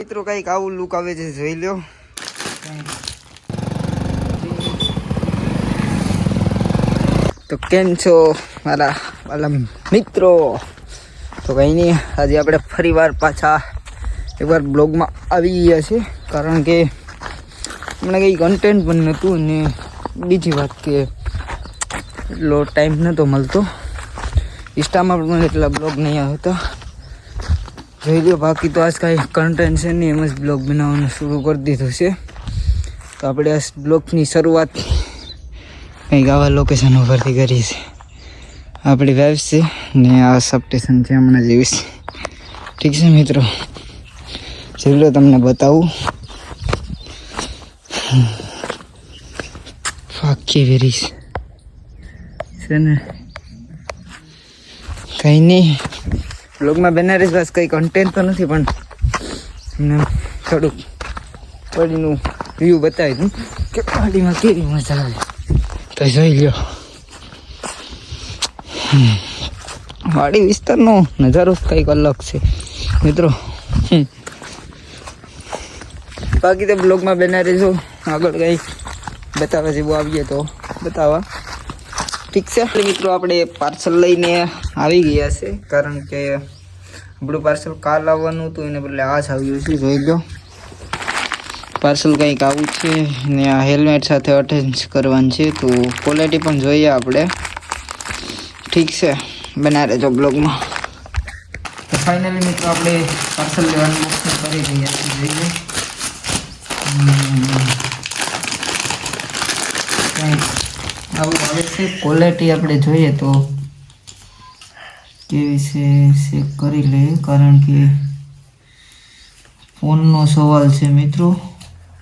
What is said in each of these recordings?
મિત્રો કઈક આવું લુક આવે છે, જોઈ લો. તો કેમ છો મારા વાલા મિત્રો? તો કંઈ નહીં, આજે આપણે ફરીવાર પાછા એકવાર બ્લોગમાં આવી ગયા છે, કારણ કે હમણાં કંઈ કન્ટેન્ટ પણ નહોતું અને બીજી વાત કે એટલો ટાઈમ નહોતો મળતો. ઇન્સ્ટામાં પણ એટલા બ્લોગ નહીં આવતા, જોઈ લો. બાકી તો આજ કાંઈ કન્ટેન્ટ છે નહીં, એમ જ બ્લોગ બનાવવાનું શરૂ કરી દીધું છે. તો આપણે આ બ્લોગની શરૂઆત કંઈક આવા લોકેશન ઉપરથી કરી છે. આપણી વાઇફ છે ને આ સબ સ્ટેશન છે હમણાં જેવી છે. ઠીક છે મિત્રો, જોઈ લો, તમને બતાવું. ફાકી વેરીશ છે ને, કંઈ નહીં. બ્લોગમાં બનારસ બસ કંઈ કન્ટેન્ટ તો નથી, પણ એમને થોડુંક વાડીનું વ્યૂ બતાવી દઉં કે વાડીમાં કેવી મજા આવે. તો જોઈ લો, વાડી વિસ્તારનો નજારો કંઈક અલગ છે મિત્રો. બાકી તો બ્લોગમાં બનારીશું, આગળ કંઈ બતાવવા જેવું આવીએ તો બતાવવા. ઠીક છે મિત્રો, આપણે પાર્સલ લઈને આવી ગયા છે, કારણ કે આપણું પાર્સલ કાલ આવવાનું હતું, એને બદલે આજ આવ્યું છે. જોઈ લો, પાર્સલ કંઈક આવું છે ને આ હેલ્મેટ સાથે અટેચ કરવાનું છે. તો ક્વોલિટી પણ જોઈએ આપણે. ઠીક છે, બના રહેજો બ્લોગમાં. તો ફાઇનલી મિત્રો આપણે પાર્સલ લેવાનું ઓપ્શન કરી રહ્યા છીએ. જોઈ લો, કંઈક આવું આવે છે. ક્વોલિટી આપણે જોઈએ તો કેવી છે ચેક કરી લઈએ, કારણ કે ફોનનો સવાલ છે મિત્રો.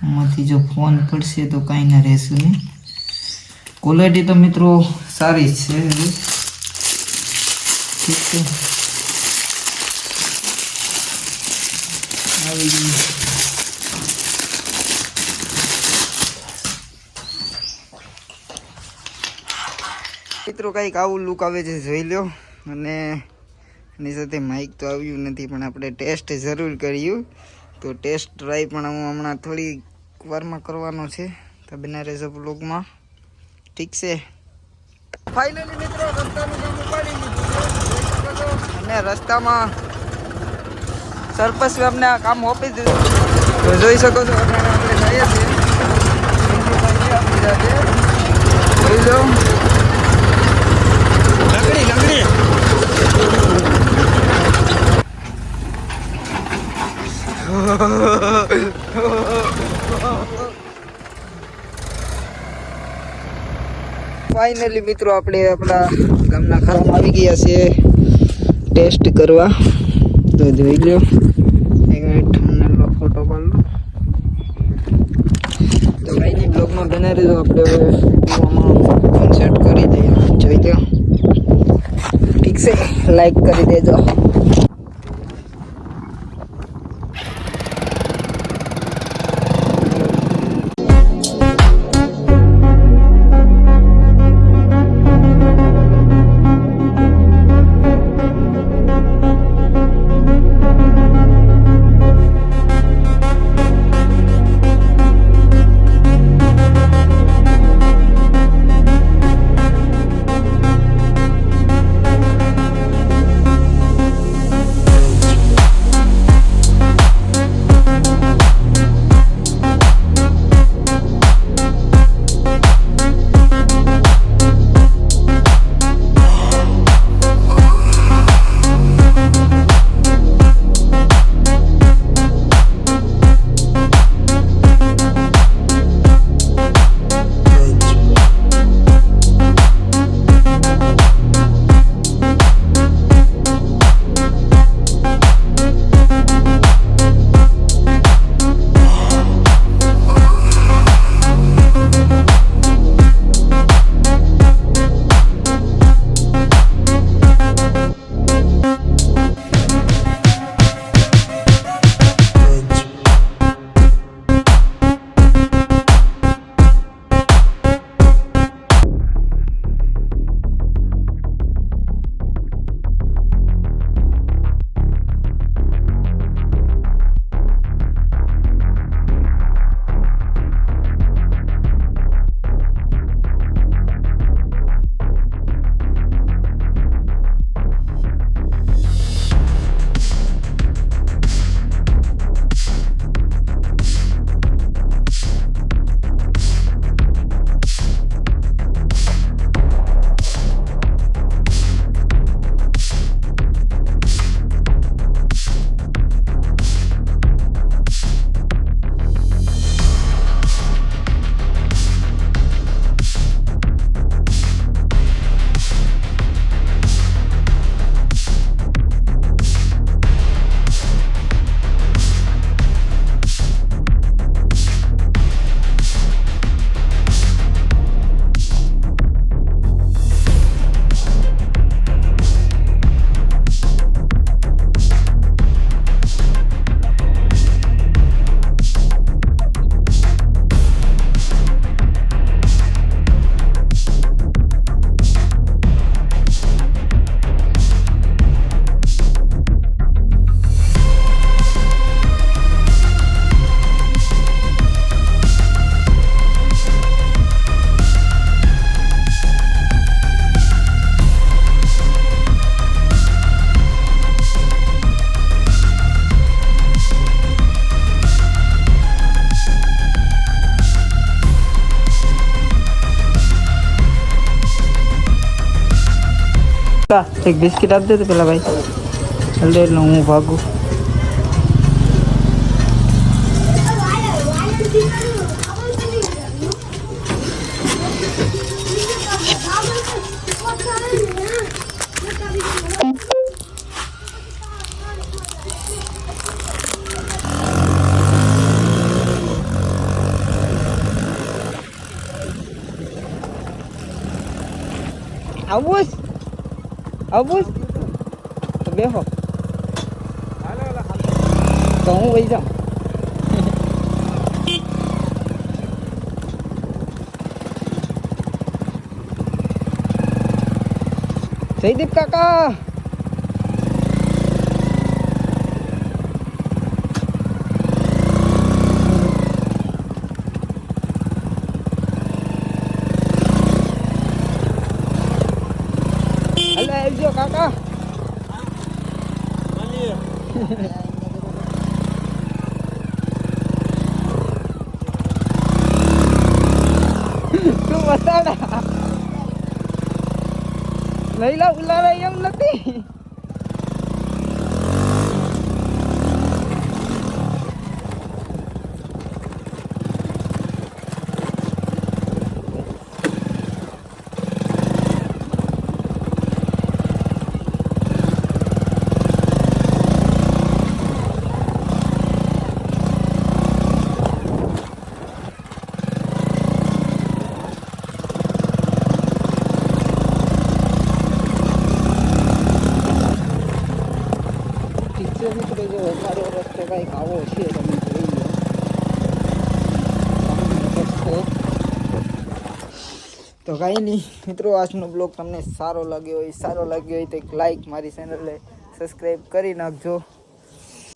આમાંથી જો ફોન પડશે તો કાંઈ ના રહેશે નહીં. ક્વોલિટી તો મિત્રો સારી જ છે. ઠીક છે, આવી ગયું. મિત્રો કંઈક આવું લુક આવે છે, જોઈ લો. અને એની સાથે માઇક તો આવ્યું નથી, પણ આપણે ટેસ્ટ જરૂર કર્યું. તો ટેસ્ટ ટ્રાય પણ હું હમણાં થોડી વારમાં કરવાનો છે. તો બના રહેજો બ્લોગમાં. ઠીક છે. ફાઇનલી મિત્રો રસ્તાનું કામ ઉપાડી લીધું છે, અને રસ્તામાં સરપંચ અમને આ કામ આપી દીધું. તો જોઈ શકો છો, આપણે જઈએ છીએ. જોઈ લો, ફાઇનલી મિત્રો આપણે આપણા ગામના ખાવામાં આવી ગયા છે ટેસ્ટ કરવા. તો જોઈ લો, એક મિનિટ તમને ફોટો પાડ લો. તો ભાઈની બ્લોગમાં બના રહેજો. આપણે હવે સેટ કરી દઈએ. જોઈ લો, ઠીક છે, લાઈક કરી દેજો. એક બિસ્કિટ આપી દે તો પેલા ભાઈ એટલે હું ભાગું. આવું તો બેહો તો હું વહી જાઉં. જયદીપ કાકા હલો આવજો કાકા. તું બતાડા લઈ લા ઉલારા એમ નથી. મિત્રો જો અમારો રસ્તો કંઈક આવો છે, તમે જોઈ લો. તો કાંઈ નહીં મિત્રો, આજનો બ્લોગ તમને સારો લાગ્યો હોય તો એક લાઈક, મારી ચેનલને સબસ્ક્રાઈબ કરી નાખજો.